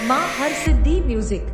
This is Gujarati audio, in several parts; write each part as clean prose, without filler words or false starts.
माँ हरसिद्धि म्यूजिक।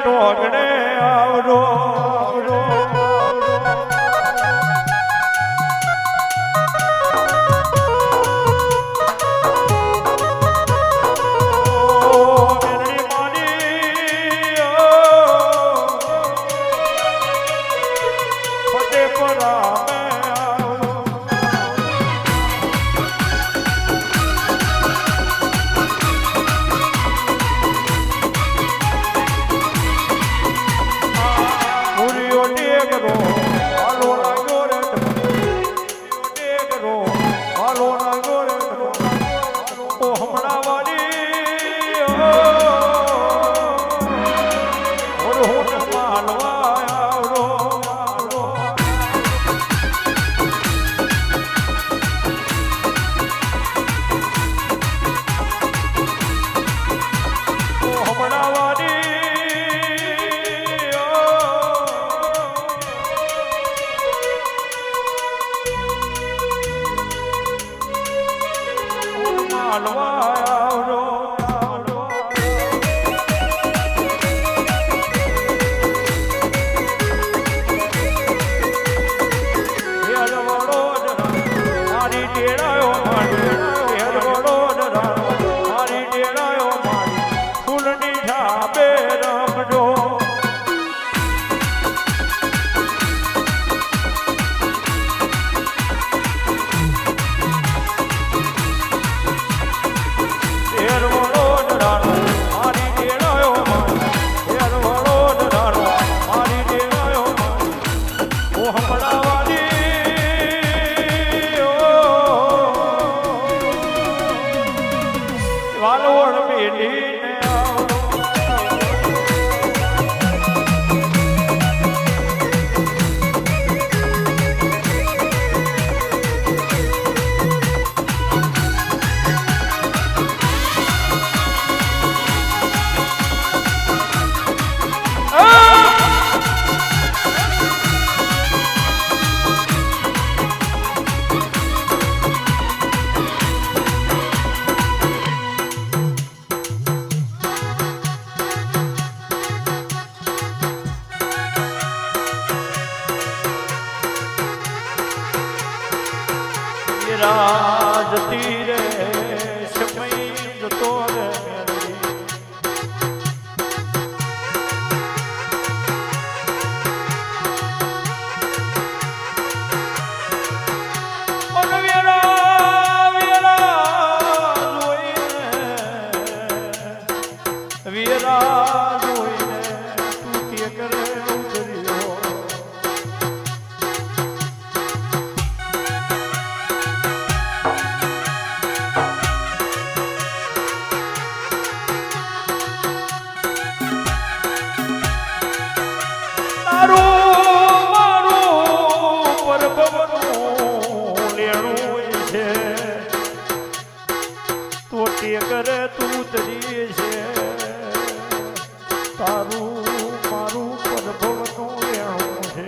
ઢોગણે આવરો વીરા જોઈને તું કે કરે ઉતર્યો કરે તું તરી છે તારું મારું પરભવનું વેણું છે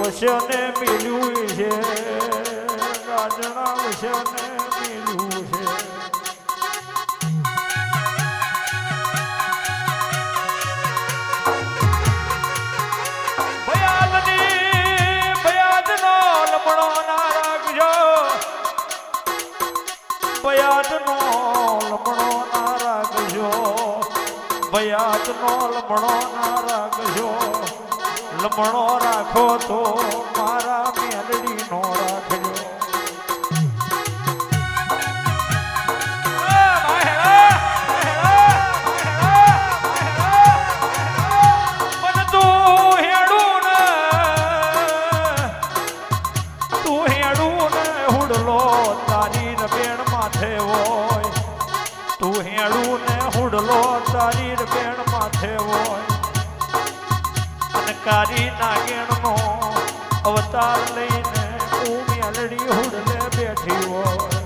વશને મિલ્યું છે ગાજણા વશને મિલ્યું છે ભયાતનો લમણો ના રાખજો ભયાતનો લમણો ના રાખજો લમણો રાખો તો મારા મેલડીનો રાખજો તું હેડું ને હુડલો તારી બેણ માથે હોય અને કારી નાગેણનો અવતાર લઈને હું મેલડી હુડલે બેઠી હોય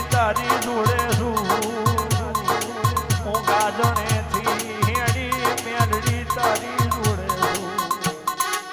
તારી જોડે છું હું ગાજણેથી હેડી મેલડી તારી જોડે છું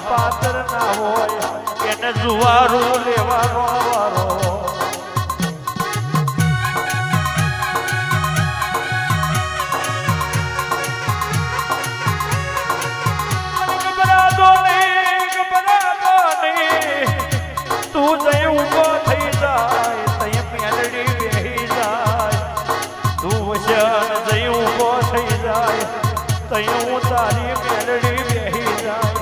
પાત્ર ના હોય એને જુવારું લેવાનો વારો તું જઈ ઉભો થઈ જાય તઈ મેલડી બેહી જાય તું વચન જઈ ઉભો થઈ જાય તઈ હું તારી મેલડી બેહી જાય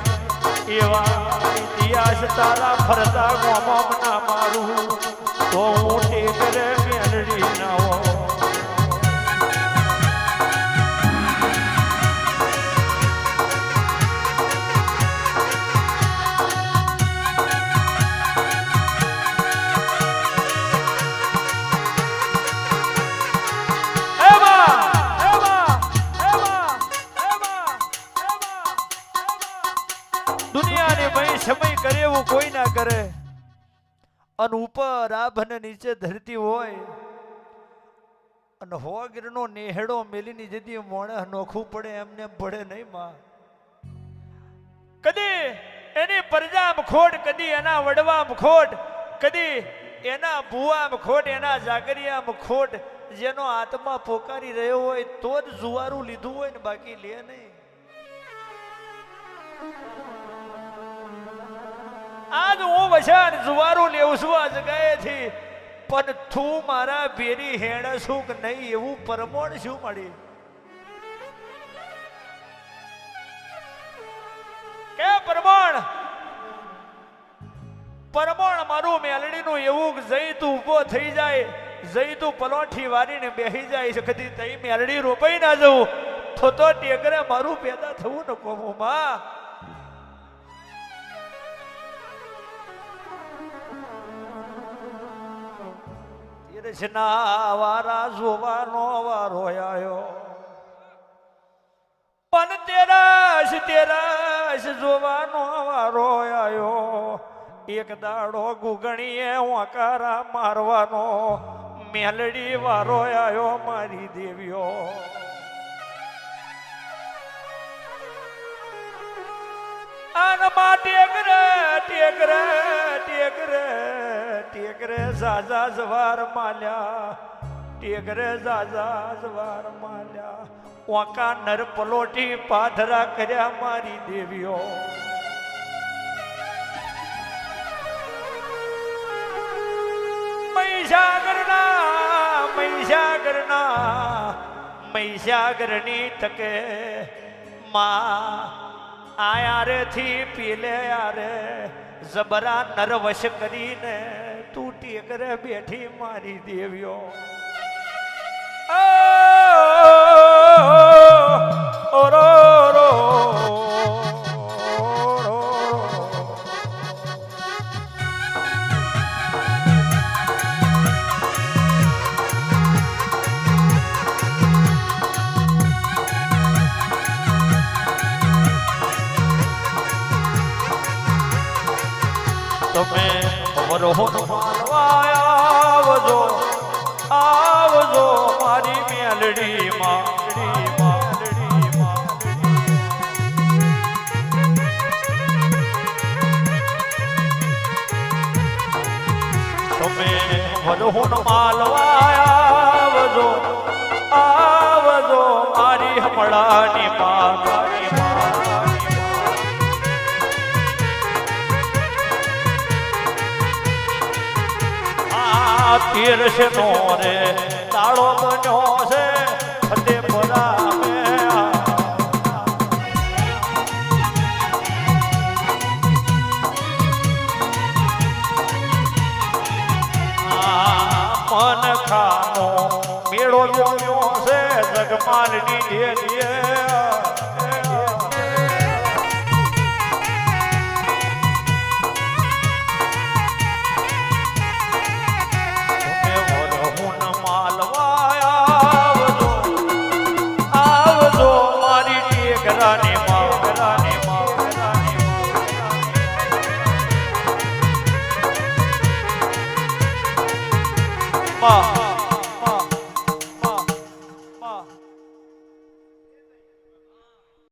એવા ઇતિહાસ તારા ફરતા ગોમમ ના મારું તો હું ટેકરે મેલડી ના હો સમય કરે એવું કોઈ ના કરે અને ઉપર આભ અને નીચે ધરતી હોય અને હોગરનો નેહડો મેલીની જદી મોણે નોખું પડે એમને પડે નહીં માં કદી એની પરજામ ખોટ કદી એના વડવામ ખોટ કદી એના ભુવામ ખોટ એના જાગરિયામ ખોટ જેનો આત્મા પોકારી રહ્યો હોય તો જ જુવારું લીધું હોય ને બાકી લે નહીં આજ હું વછાર જુવારું લેવું છું આ જગ્યાએથી પણ તું મારા ભેરી હેણ છું કે નહીં એવું પરમોણ શું મળી કે પરમોણ મારું મેલડીનું એવું જઈ તું ઉભો થઈ જાય જઈ તું પલોઠી વારીને બેહી જાય છે કદી તઈ મેરડી રોપાઈ ના જવું તો ટેકરે મારું પેદા થવું ન કોમું માં. તીરછના વારા જોવાનો વારો આવ્યો પણ તેરાશ જોવાનો વારો આવ્યો. એક દાડો ગુગણીએ વાંકારા મારવાનો મેલડી વારો આવ્યો મારી દેવીઓ. આનમાં ટેકરે ઝાઝા જવાર માલ્યા ટેકરે ઝાઝા જવાર માલ્યા. વાંકા નર પલોટી પાધરા કર્યા મારી દેવીઓ. મહીસાગરની તકે માં આયા રે થી પીલે યારે જબરા નરવશ કરીને તું ટેકરે બેઠી મારી દેવીઓ. ઓરો રો તમે વરોહન માલવા આવજો મારી મેલડી માલડી માલડી તમે વરોહન માલવા આવજો મારી હમણાની માલડી તીરશ નો રે તાળો બન્યો છે ફતેપુરા મન ખાનો મેળો જોયો છે જગમાલની ઢેલીએ. માં